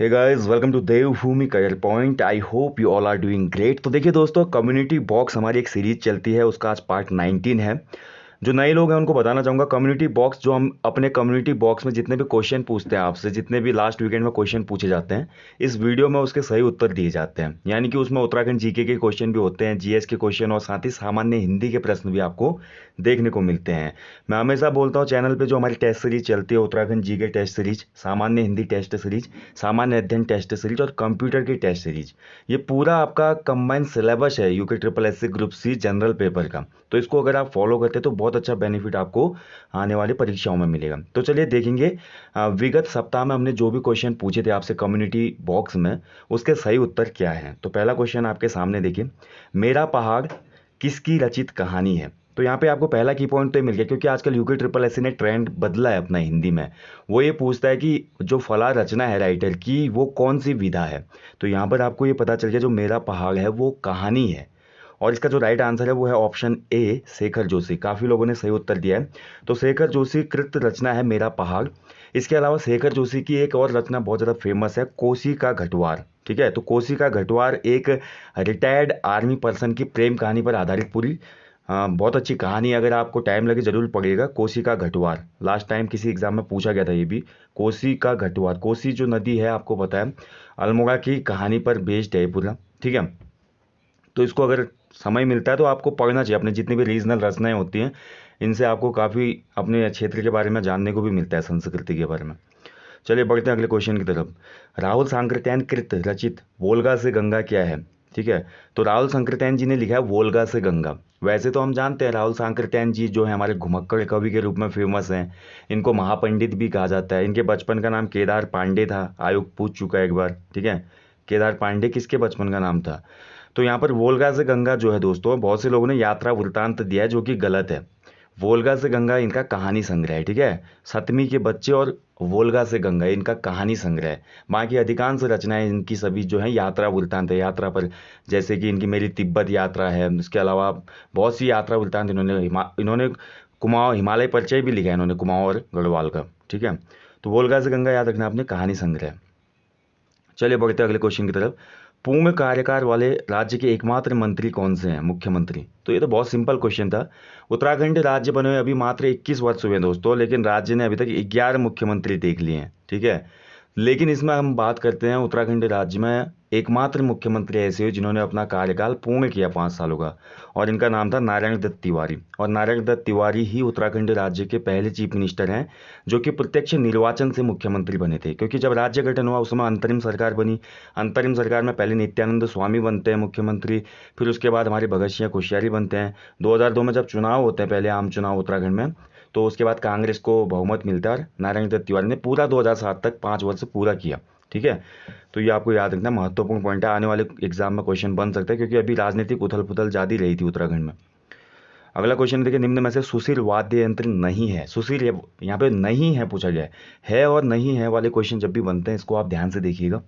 Hey guys, welcome to Devbhoomi career point. I hope you all are doing great. तो देखिए दोस्तों, community box हमारी एक सीरीज चलती है, उसका आज पार्ट 19 है। जो नए लोग हैं उनको बताना चाहूँगा, कम्युनिटी बॉक्स जो हम अपने कम्युनिटी बॉक्स में जितने भी क्वेश्चन पूछते हैं आपसे, जितने भी लास्ट वीकेंड में क्वेश्चन पूछे जाते हैं, इस वीडियो में उसके सही उत्तर दिए जाते हैं। यानी कि उसमें उत्तराखंड जीके के क्वेश्चन भी होते हैं, जीएस के क्वेश्चन और साथ ही सामान्य हिंदी के प्रश्न भी आपको देखने को मिलते हैं। मैं हमेशा बोलता हूँ चैनल पे जो हमारी टेस्ट सीरीज चलती है, उत्तराखंड जीके टेस्ट सीरीज, सामान्य हिंदी टेस्ट सीरीज, सामान्य अध्ययन टेस्ट सीरीज और कंप्यूटर की टेस्ट सीरीज, ये पूरा आपका कंबाइंड सिलेबस है UK triple S C group C general paper का। तो इसको अगर आप फॉलो करते हैं तो बहुत अच्छा बेनिफिट आपको आने वाली परीक्षाओं में मिलेगा। तो चलिए देखेंगे, विगत सप्ताह में हमने जो भी क्वेश्चन पूछे थे आपसे कम्युनिटी बॉक्स में, उसके सही उत्तर क्या हैं। तो पहला क्वेश्चन आपके सामने देखिए, मेरा पहाड़ किसकी रचित कहानी है। तो यहाँ पे आपको पहला की पॉइंट तो ये मिल गया, क्योंकि आजकल यूके ट्रिपल एस सी ने ट्रेंड बदला है अपना हिंदी में। वो ये पूछता है कि जो फला रचना है राइटर की, वो कौन सी विधा है। तो यहाँ पर आपको ये पता चल गया, जो मेरा पहाड़ है वो कहानी है। और इसका जो राइट आंसर है वो है ऑप्शन ए, शेखर जोशी। काफ़ी लोगों ने सही उत्तर दिया है। तो शेखर जोशी कृत रचना है मेरा पहाड़। इसके अलावा शेखर जोशी की एक और रचना बहुत ज़्यादा फेमस है, कोसी का घटवार। ठीक है, तो कोसी का घटवार एक रिटायर्ड आर्मी पर्सन की प्रेम कहानी पर आधारित पूरी बहुत अच्छी कहानी है। अगर आपको टाइम लगे जरूर पढ़िएगा, कोसी का घटवार। लास्ट टाइम किसी एग्जाम में पूछा गया था ये भी, कोसी का घटवार। कोसी जो नदी है आपको पता है, अल्मोड़ा की कहानी पर बेस्ड है पूरा। ठीक है, तो इसको अगर समय मिलता है तो आपको पढ़ना चाहिए। अपने जितनी भी रीजनल रचनाएं होती हैं, इनसे आपको काफ़ी अपने क्षेत्र के बारे में जानने को भी मिलता है, संस्कृति के बारे में। चलिए बढ़ते हैं अगले क्वेश्चन की तरफ। राहुल सांकृत्यायन कृत रचित वोल्गा से गंगा क्या है। ठीक है, तो राहुल सांकृत्यायन जी ने लिखा है वोल्गा से गंगा। वैसे तो हम जानते हैं राहुल सांकृत्यायन जी जो है हमारे घुमक्कड़ कवि के रूप में फेमस हैं। इनको महापंडित भी कहा जाता है। इनके बचपन का नाम केदार पांडे था, आयोग पूछ चुका है एक बार। ठीक है, केदार पांडे किसके बचपन का नाम था। तो यहाँ पर वोल्गा से गंगा जो है दोस्तों, बहुत से लोगों ने यात्रा वृत्तांत दिया है, जो कि गलत है। वोल्गा से गंगा इनका कहानी संग्रह है। ठीक है, सतमी के बच्चे और वोल्गा से गंगा इनका कहानी संग्रह है। बाकी अधिकांश रचनाएं इनकी सभी जो है यात्रा वृत्तांत है, यात्रा पर। जैसे कि इनकी मेरी तिब्बत यात्रा है, इसके अलावा बहुत सी यात्रा वृत्तांत इन्होंने कुमाऊं हिमालय परिचय भी लिखा है इन्होंने, कुमाऊं और गढ़वाल का। ठीक है, तो वोल्गा से गंगा याद रखना आपने, कहानी संग्रह। चलिए बढ़ते हैं अगले क्वेश्चन की तरफ। पूर्ण कार्यकाल वाले राज्य के एकमात्र मंत्री कौन से हैं, मुख्यमंत्री। तो ये तो बहुत सिंपल क्वेश्चन था। उत्तराखंड राज्य बने हुए अभी मात्र 21 वर्ष हुए हैं दोस्तों, लेकिन राज्य ने अभी तक 11 मुख्यमंत्री देख लिए हैं। ठीक है, लेकिन इसमें हम बात करते हैं उत्तराखंड राज्य में एकमात्र मुख्यमंत्री ऐसे हुए जिन्होंने अपना कार्यकाल पूर्ण किया 5 सालों का, और इनका नाम था नारायण दत्त तिवारी। और नारायण दत्त तिवारी ही उत्तराखंड राज्य के पहले चीफ मिनिस्टर हैं जो कि प्रत्यक्ष निर्वाचन से मुख्यमंत्री बने थे। क्योंकि जब राज्य गठन हुआ उस समय अंतरिम सरकार बनी। अंतरिम सरकार में पहले नित्यानंद स्वामी बनते हैं मुख्यमंत्री, फिर उसके बाद हमारे भगत सिंह कोश्यारी बनते हैं। 2002 में जब चुनाव होते हैं, पहले आम चुनाव उत्तराखंड में, तो उसके बाद कांग्रेस को बहुमत मिलता है और नारायण दत्त तिवारी ने पूरा 2007 तक 5 वर्ष पूरा किया। ठीक है, तो ये आपको याद रखना, महत्वपूर्ण पॉइंट है, आने वाले एग्जाम में क्वेश्चन बन सकता है, क्योंकि अभी राजनीतिक उथल पुथल ज़्यादा रही थी उत्तराखंड में। अगला क्वेश्चन देखिए, निम्न में से सुशील वाद्य यंत्र नहीं है। सुशील यहाँ पे नहीं है पूछा गया है और नहीं है वाले क्वेश्चन जब भी बनते हैं, इसको आप ध्यान से देखिएगा।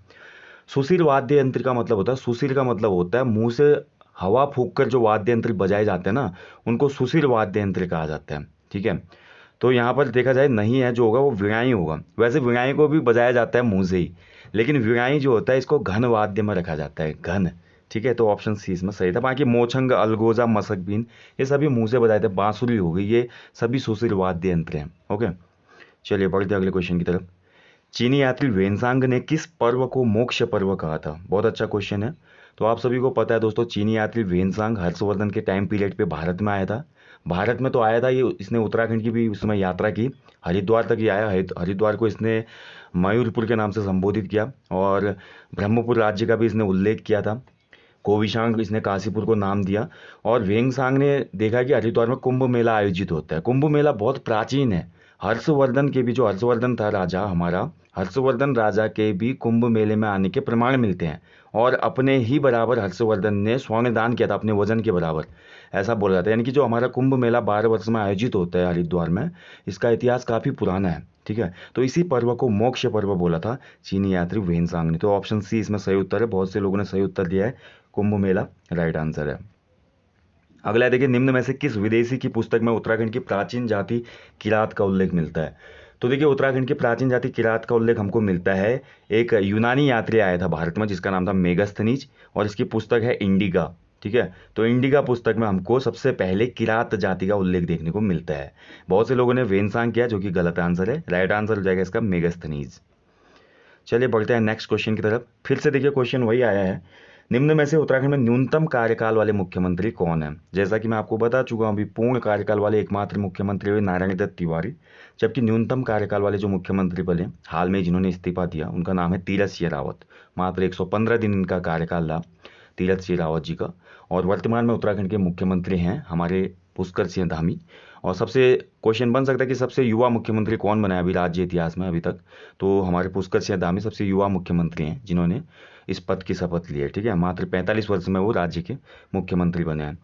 सुशील वाद्य यंत्र का मतलब होता है, सुशील का मतलब होता है मुंह से हवा फूंक कर जो वाद्य यंत्र बजाए जाते हैं ना, उनको सुशील वाद्य यंत्र कहा जाता है। ठीक है, तो यहाँ पर देखा जाए नहीं है जो होगा वो वीणाई होगा। वैसे वीणाई को भी बजाया जाता है मुंह से ही, लेकिन वीणाई जो होता है इसको घन वाद्य में रखा जाता है, घन। ठीक है, तो ऑप्शन सी इसमें सही था। बाकी मोछंग, अलगोजा, मसक बीन, ये सभी मुंह से बजाए थे। बांसुरी हो गई, ये सभी सुशील वाद्य यंत्र हैं। ओके, चलिए बढ़ते अगले क्वेश्चन की तरफ। चीनी यात्री वेनसांग ने किस पर्व को मोक्ष पर्व कहा था। बहुत अच्छा क्वेश्चन है। तो आप सभी को पता है दोस्तों, चीनी यात्री वेनसांग हर्षवर्धन के टाइम पीरियड पे भारत में आया था। भारत में तो आया था ये, इसने उत्तराखंड की भी उसमें यात्रा की, हरिद्वार तक ही आया। हरिद्वार को इसने मयूरपुर के नाम से संबोधित किया, और ब्रह्मपुर राज्य का भी इसने उल्लेख किया था। कोविशांग इसने काशीपुर को नाम दिया। और वेंगसांग ने देखा कि हरिद्वार में कुंभ मेला आयोजित होता है। कुंभ मेला बहुत प्राचीन है। हर्षवर्धन के भी, जो हर्षवर्धन था राजा हमारा, हर्षवर्धन राजा के भी कुंभ मेले में आने के प्रमाण मिलते हैं। और अपने ही बराबर हर्षवर्धन ने स्वर्ण दान किया था, अपने वजन के बराबर, ऐसा बोला जाता है। यानी कि जो हमारा कुंभ मेला 12 वर्ष में आयोजित होता है हरिद्वार में, इसका इतिहास काफ़ी पुराना है। ठीक है, तो इसी पर्व को मोक्ष पर्व बोला था चीनी यात्री वेनसांग ने। तो ऑप्शन सी इसमें सही उत्तर है। बहुत से लोगों ने सही उत्तर दिया है, कुंभ मेला राइट आंसर है। अगला है, देखिए, निम्न में से किस विदेशी की पुस्तक में उत्तराखंड की प्राचीन जाति किरात का उल्लेख मिलता है। तो देखिए उत्तराखंड की प्राचीन जाति किरात का उल्लेख हमको मिलता है, एक यूनानी यात्री आया था भारत में जिसका नाम था मेगास्थनीज, और इसकी पुस्तक है इंडिका। ठीक है, तो इंडिका पुस्तक में हमको सबसे पहले किरात जाति का उल्लेख देखने को मिलता है। बहुत से लोगों ने वेनसांग किया, जो कि गलत आंसर है। राइट आंसर हो जाएगा इसका मेगास्थनीज। चलिए बढ़ते हैं नेक्स्ट क्वेश्चन की तरफ। फिर से देखिए क्वेश्चन वही आया है, निम्न में से उत्तराखंड में न्यूनतम कार्यकाल वाले मुख्यमंत्री कौन है। जैसा कि मैं आपको बता चुका हूं, अभी पूर्ण कार्यकाल वाले एकमात्र मुख्यमंत्री हुए नारायण दत्त तिवारी, जबकि न्यूनतम कार्यकाल वाले जो मुख्यमंत्री बने हाल में जिन्होंने इस्तीफा दिया, उनका नाम है तीरथ सिंह रावत। मात्र 115 दिन इनका कार्यकाल रहा तीरथ सिंह रावत जी का। और वर्तमान में उत्तराखंड के मुख्यमंत्री हैं हमारे पुष्कर सिंह धामी। और सबसे क्वेश्चन बन सकता है कि सबसे युवा मुख्यमंत्री कौन बना है अभी राज्य इतिहास में अभी तक, तो हमारे पुष्कर सिंह धामी सबसे युवा मुख्यमंत्री हैं जिन्होंने इस पद की शपथ ली है। ठीक है, मात्र 45 वर्ष में वो राज्य के मुख्यमंत्री बने हैं।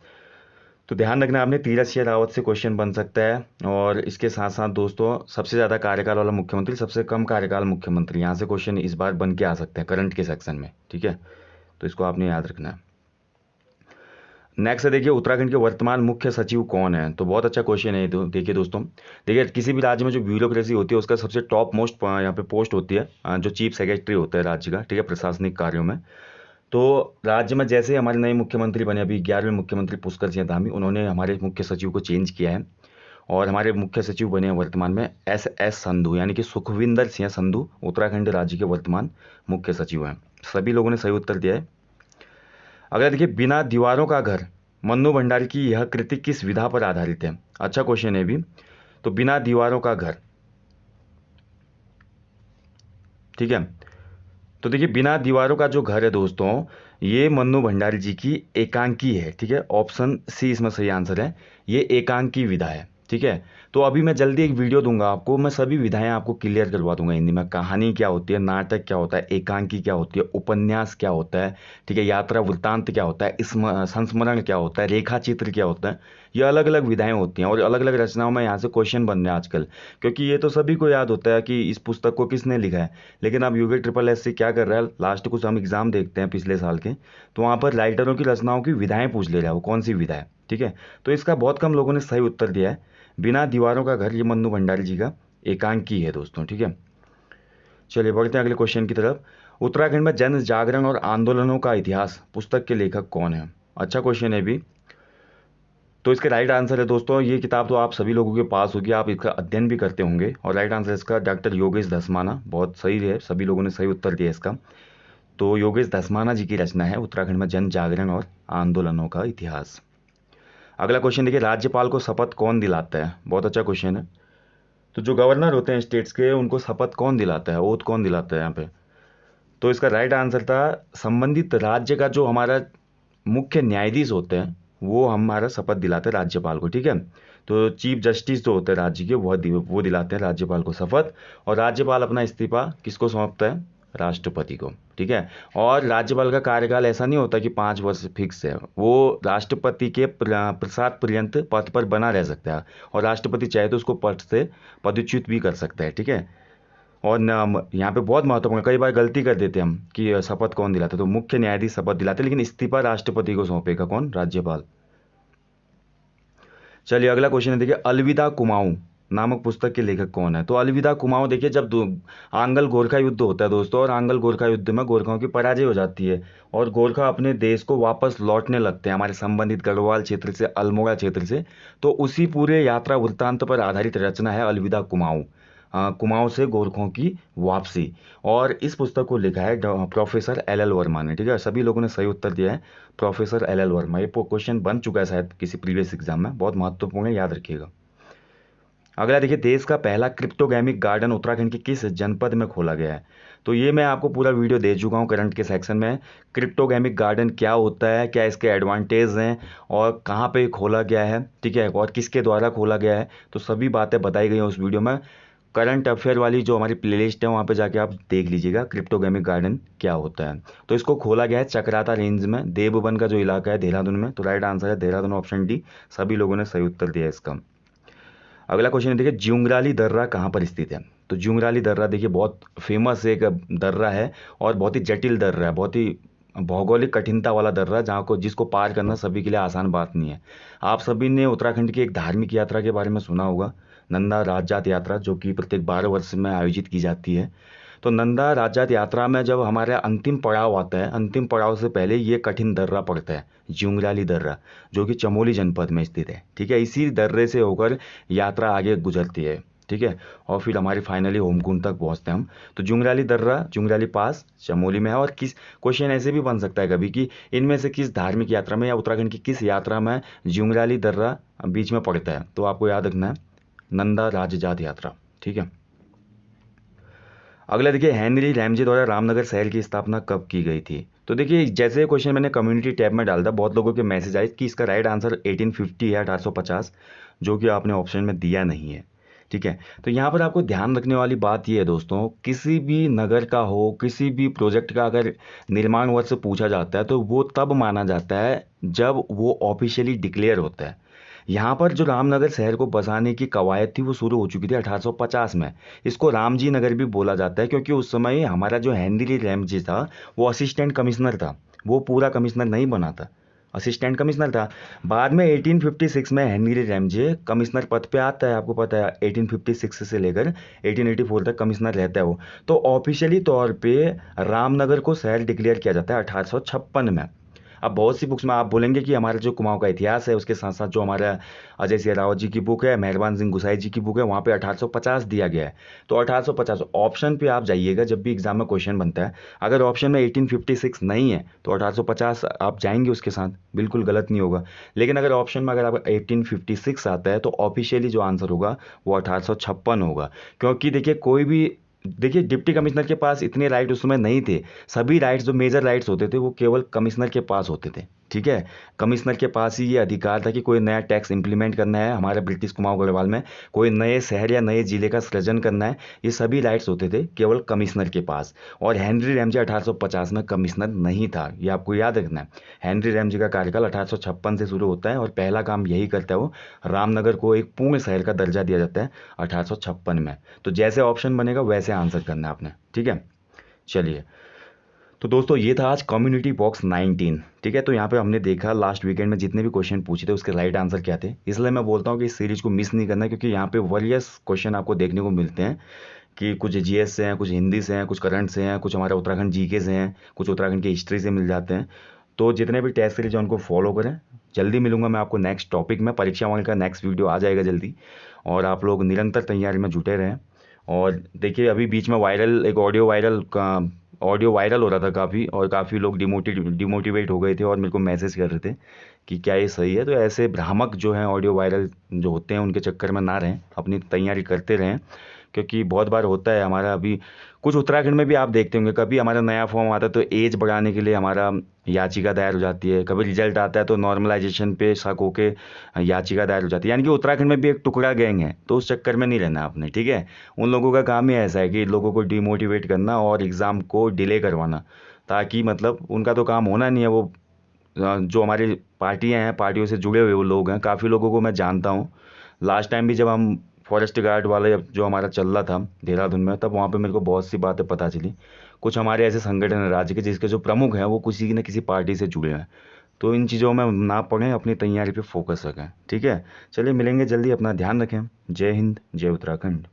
तो ध्यान रखना आपने, तीरथ सिंह रावत से क्वेश्चन बन सकता है। और इसके साथ साथ दोस्तों, सबसे ज़्यादा कार्यकाल वाला मुख्यमंत्री, सबसे कम कार्यकाल मुख्यमंत्री, यहाँ से क्वेश्चन इस बार बन के आ सकते हैं करंट के सेक्शन में। ठीक है, तो इसको आपने याद रखना है। नेक्स्ट है, देखिए उत्तराखंड के वर्तमान मुख्य सचिव कौन है। तो बहुत अच्छा क्वेश्चन है। तो देखिए दोस्तों, देखिए किसी भी राज्य में जो ब्यूरोक्रेसी होती है उसका सबसे टॉप मोस्ट यहाँ पे पोस्ट होती है जो चीफ सेक्रेटरी होता है राज्य का। ठीक है, प्रशासनिक कार्यों में। तो राज्य में जैसे हमारे नए मुख्यमंत्री बने, अभी 11वें मुख्यमंत्री पुष्कर सिंह धामी, उन्होंने हमारे मुख्य सचिव को चेंज किया है। और हमारे मुख्य सचिव बने हैं वर्तमान में एस संधू, यानी कि सुखविंदर सिंह संधू उत्तराखंड राज्य के वर्तमान मुख्य सचिव हैं। सभी लोगों ने सही उत्तर दिया है। अगला देखिए, बिना दीवारों का घर, मन्नू भंडारी की यह कृति किस विधा पर आधारित है। अच्छा क्वेश्चन है भी। तो बिना दीवारों का घर, ठीक है, तो देखिए बिना दीवारों का जो घर है दोस्तों, ये मन्नू भंडारी जी की एकांकी है। ठीक है, ऑप्शन सी इसमें सही आंसर है, ये एकांकी विधा है। ठीक है, तो अभी मैं जल्दी एक वीडियो दूंगा आपको, मैं सभी विधाएं आपको क्लियर करवा दूंगा हिंदी में। कहानी क्या होती है, नाटक क्या होता है, एकांकी क्या होती है, उपन्यास क्या होता है, ठीक है, यात्रा वृत्तांत क्या होता है, संस्मरण क्या होता है, रेखा चित्र क्या होता है। ये अलग अलग विधाएं होती हैं और अलग अलग रचनाओं में यहाँ से क्वेश्चन बन रहे हैं आजकल, क्योंकि ये तो सभी को याद होता है कि इस पुस्तक को किसने लिखा है। लेकिन अब यूके ट्रिपल एस से क्या कर रहा है, लास्ट कुछ हम एग्जाम देखते हैं पिछले साल के, तो वहाँ पर राइटरों की रचनाओं की विधाएं पूछ ले रहा है, वो कौन सी विधा है। ठीक है, तो इसका बहुत कम लोगों ने सही उत्तर दिया है। बिना दीवारों का घर, ये मन्नू भंडारी जी का एकांकी है दोस्तों। ठीक है, चलिए बढ़ते हैं अगले क्वेश्चन की तरफ। उत्तराखंड में जन जागरण और आंदोलनों का इतिहास पुस्तक के लेखक कौन है। अच्छा क्वेश्चन है भी। तो इसके राइट आंसर है दोस्तों, ये किताब तो आप सभी लोगों के पास होगी, आप इसका अध्ययन भी करते होंगे। और राइट आंसर इसका डॉक्टर योगेश धस्माना। बहुत सही है, सभी लोगों ने सही उत्तर दिया इसका। तो योगेश धस्माना जी की रचना है उत्तराखंड में जन जागरण और आंदोलनों का इतिहास। अगला क्वेश्चन देखिए, राज्यपाल को शपथ कौन दिलाता है। बहुत अच्छा क्वेश्चन है। तो जो गवर्नर होते हैं स्टेट्स के, उनको शपथ कौन दिलाता है, ओथ कौन दिलाता है यहाँ पे। तो इसका राइट आंसर था, संबंधित राज्य का जो हमारा मुख्य न्यायाधीश होते हैं वो हमारा शपथ दिलाते हैं राज्यपाल को। ठीक है, तो चीफ जस्टिस जो होते हैं राज्य के, वो दिलाते हैं राज्यपाल को शपथ। और राज्यपाल अपना इस्तीफा किसको सौंपता है, राष्ट्रपति को। ठीक है, और राज्यपाल का कार्यकाल ऐसा नहीं होता कि 5 वर्ष फिक्स है, वो राष्ट्रपति के प्रसाद पर्यंत पद पर बना रह सकता है। और राष्ट्रपति चाहे तो उसको पद से पदच्युत भी कर सकता है। ठीक है, और यहाँ पे बहुत महत्वपूर्ण, कई बार गलती कर देते हम कि शपथ कौन दिलाते, तो मुख्य न्यायाधीश शपथ दिलाते, लेकिन इस्तीफा राष्ट्रपति को सौंपेगा कौन, राज्यपाल। चलिए अगला क्वेश्चन है, देखिए अलविदा कुमाऊं नामक पुस्तक के लेखक कौन है। तो अलविदा कुमाऊं, देखिए जब आंगल गोरखा युद्ध होता है दोस्तों, और आंगल गोरखा युद्ध में गोरखाओं की पराजय हो जाती है और गोरखा अपने देश को वापस लौटने लगते हैं हमारे संबंधित गढ़वाल क्षेत्र से, अल्मोड़ा क्षेत्र से। तो उसी पूरे यात्रा वृत्तांत पर आधारित रचना है अलविदा कुमाऊं, कुमाऊं से गोरखों की वापसी। और इस पुस्तक को लिखा है प्रोफेसर एल एल वर्मा ने। ठीक है, सभी लोगों ने सही उत्तर दिया है, प्रोफेसर एल एल वर्मा। ये क्वेश्चन बन चुका है शायद किसी प्रीवियस एग्जाम में, बहुत महत्वपूर्ण है, याद रखिएगा। अगला देखिए, देश का पहला क्रिप्टोगैमिक गार्डन उत्तराखंड के किस जनपद में खोला गया है। तो ये मैं आपको पूरा वीडियो दे चुका हूँ करंट के सेक्शन में। क्रिप्टोगैमिक गार्डन क्या होता है, क्या इसके एडवांटेज हैं और कहाँ पे खोला गया है, ठीक है, और किसके द्वारा खोला गया है, तो सभी बातें बताई गई हैं उस वीडियो में। करंट अफेयर वाली जो हमारी प्लेलिस्ट है वहाँ पे जाके आप देख लीजिएगा क्रिप्टोगैमिक गार्डन क्या होता है। तो इसको खोला गया है चक्राता रेंज में, देवबन का जो इलाका है देहरादून में। तो राइट आंसर है देहरादून, ऑप्शन डी। सभी लोगों ने सही उत्तर दिया इसका। अगला क्वेश्चन देखिए, ज्युंगराली दर्रा कहाँ पर स्थित है। तो ज्युंगराली दर्रा देखिए बहुत फेमस एक दर्रा है और बहुत ही जटिल दर्रा है, बहुत ही भौगोलिक कठिनता वाला दर्रा, जहाँ को जिसको पार करना सभी के लिए आसान बात नहीं है। आप सभी ने उत्तराखंड की एक धार्मिक यात्रा के बारे में सुना होगा नंदा राजजात यात्रा, जो कि प्रत्येक 12 वर्ष में आयोजित की जाती है। तो नंदा राजजात यात्रा में जब हमारा अंतिम पड़ाव आता है, अंतिम पड़ाव से पहले ये कठिन दर्रा पड़ता है, ज्युंगराली दर्रा, जो कि चमोली जनपद में स्थित है। ठीक है, इसी दर्रे से होकर यात्रा आगे गुजरती है। ठीक है, और फिर हमारी फाइनली होमकुंड तक पहुंचते हैं हम। तो जुंगराली दर्रा, जुंगराली पास चमोली में है। और किस क्वेश्चन ऐसे भी बन सकता है कभी कि इनमें से किस धार्मिक यात्रा में या उत्तराखंड की किस यात्रा में जुंगराली दर्रा बीच में पड़ता है? तो आपको याद रखना है नंदा राजजात यात्रा। ठीक है, अगला देखिए, हेनरी रैमजे द्वारा रामनगर शहर की स्थापना कब की गई थी? तो देखिए, जैसे क्वेश्चन मैंने कम्युनिटी टैब में डाल था, बहुत लोगों के मैसेज आए कि इसका राइट आंसर 1850 है, 1850, जो कि आपने ऑप्शन में दिया नहीं है। ठीक है, तो यहाँ पर आपको ध्यान रखने वाली बात यह है दोस्तों, किसी भी नगर का हो, किसी भी प्रोजेक्ट का अगर निर्माण वर्ष पूछा जाता है तो वो तब माना जाता है जब वो ऑफिशियली डिक्लेयर होता है। यहाँ पर जो रामनगर शहर को बसाने की कवायद थी वो शुरू हो चुकी थी 1850 में। इसको रामजी नगर भी बोला जाता है, क्योंकि उस समय हमारा जो हेनरी रैमजे था वो असिस्टेंट कमिश्नर था, वो पूरा कमिश्नर नहीं बना था, असिस्टेंट कमिश्नर था। बाद में 1856 में हेनरी रैमजे कमिश्नर पद पे आता है, आपको पता है 1856 से लेकर 1884 तक कमिश्नर रहता है वो। तो ऑफिशियली तौर पे रामनगर को शहर डिक्लेयर किया जाता है 1856 में। अब बहुत सी बुक्स में आप बोलेंगे कि हमारा जो कुमाऊं का इतिहास है उसके साथ साथ जो हमारा अजय सिंह रावत जी की बुक है, मेहरबान सिंह गुसाई जी की बुक है, वहाँ पे 1850 दिया गया है। तो 1850 ऑप्शन पे आप जाइएगा जब भी एग्जाम में क्वेश्चन बनता है, अगर ऑप्शन में 1856 नहीं है तो 1850 आप जाएंगे उसके साथ, बिल्कुल गलत नहीं होगा। लेकिन अगर ऑप्शन में अगर आप 1856 आता है तो ऑफिशियली जो आंसर होगा वो 1856 होगा। क्योंकि देखिए, कोई भी, देखिए डिप्टी कमिश्नर के पास इतने राइट उस समय नहीं थे। सभी राइट्स जो मेजर राइट्स होते थे वो केवल कमिश्नर के पास होते थे। ठीक है, कमिश्नर के पास ही ये अधिकार था कि कोई नया टैक्स इंप्लीमेंट करना है हमारे ब्रिटिश कुमाऊं गढ़वाल में, कोई नए शहर या नए जिले का सृजन करना है, ये सभी राइट्स होते थे केवल कमिश्नर के पास। और हेनरी रैमजे 1850 में कमिश्नर नहीं था, ये आपको याद रखना है। हेनरी रैमजे का कार्यकाल 1856 से शुरू होता है और पहला काम यही करता है वो, रामनगर को एक पूर्ण शहर का दर्जा दिया जाता है 1856 में। तो जैसे ऑप्शन बनेगा वैसे आंसर करना है आपने। ठीक है, चलिए, तो दोस्तों ये था आज कम्युनिटी बॉक्स 19। ठीक है, तो यहाँ पे हमने देखा लास्ट वीकेंड में जितने भी क्वेश्चन पूछे थे उसके राइट आंसर क्या थे। इसलिए मैं बोलता हूँ कि इस सीरीज को मिस नहीं करना, क्योंकि यहाँ पे वरियस क्वेश्चन आपको देखने को मिलते हैं कि कुछ जीएस से हैं, कुछ हिंदी से हैं, कुछ करंट से हैं, कुछ हमारे उत्तराखंड जीके से हैं, कुछ उत्तराखंड की हिस्ट्री से मिल जाते हैं। तो जितने भी टेस्ट सीरीज हैं उनको फॉलो करें। जल्दी मिलूंगा मैं आपको नेक्स्ट टॉपिक में, परीक्षा वाले का नेक्स्ट वीडियो आ जाएगा जल्दी। और आप लोग निरंतर तैयारी में जुटे रहें। और देखिए, अभी बीच में वायरल एक ऑडियो वायरल हो रहा था काफ़ी, और काफ़ी लोग डिमोटिवेट हो गए थे और मेरे को मैसेज कर रहे थे कि क्या ये सही है। तो ऐसे भ्रामक जो हैं ऑडियो वायरल जो होते हैं उनके चक्कर में ना रहें, अपनी तैयारी करते रहें। क्योंकि बहुत बार होता है हमारा, अभी कुछ उत्तराखंड में भी आप देखते होंगे, कभी हमारा नया फॉर्म आता है तो एज बढ़ाने के लिए हमारा याचिका दायर हो जाती है, कभी रिजल्ट आता है तो नॉर्मलाइजेशन पे शक होके याचिका दायर हो जाती है। यानी कि उत्तराखंड में भी एक टुकड़ा गैंग है, तो उस चक्कर में नहीं रहना आपने। ठीक है, उन लोगों का काम ही ऐसा है कि लोगों को डिमोटिवेट करना और एग्ज़ाम को डिले करवाना, ताकि मतलब उनका तो काम होना नहीं है। वो जो हमारी पार्टियां हैं, पार्टियों से जुड़े हुए वो लोग हैं, काफ़ी लोगों को मैं जानता हूँ। लास्ट टाइम भी जब हम फॉरेस्ट गार्ड वाले जो हमारा चल रहा था देहरादून में, तब वहाँ पे मेरे को बहुत सी बातें पता चली। कुछ हमारे ऐसे संगठन हैं राज्य के जिसके जो प्रमुख हैं वो किसी न किसी पार्टी से जुड़े हैं। तो इन चीज़ों में ना पड़ें, अपनी तैयारी पे फोकस रखें। ठीक है, चलिए मिलेंगे जल्दी, अपना ध्यान रखें। जय हिंद, जय उत्तराखंड।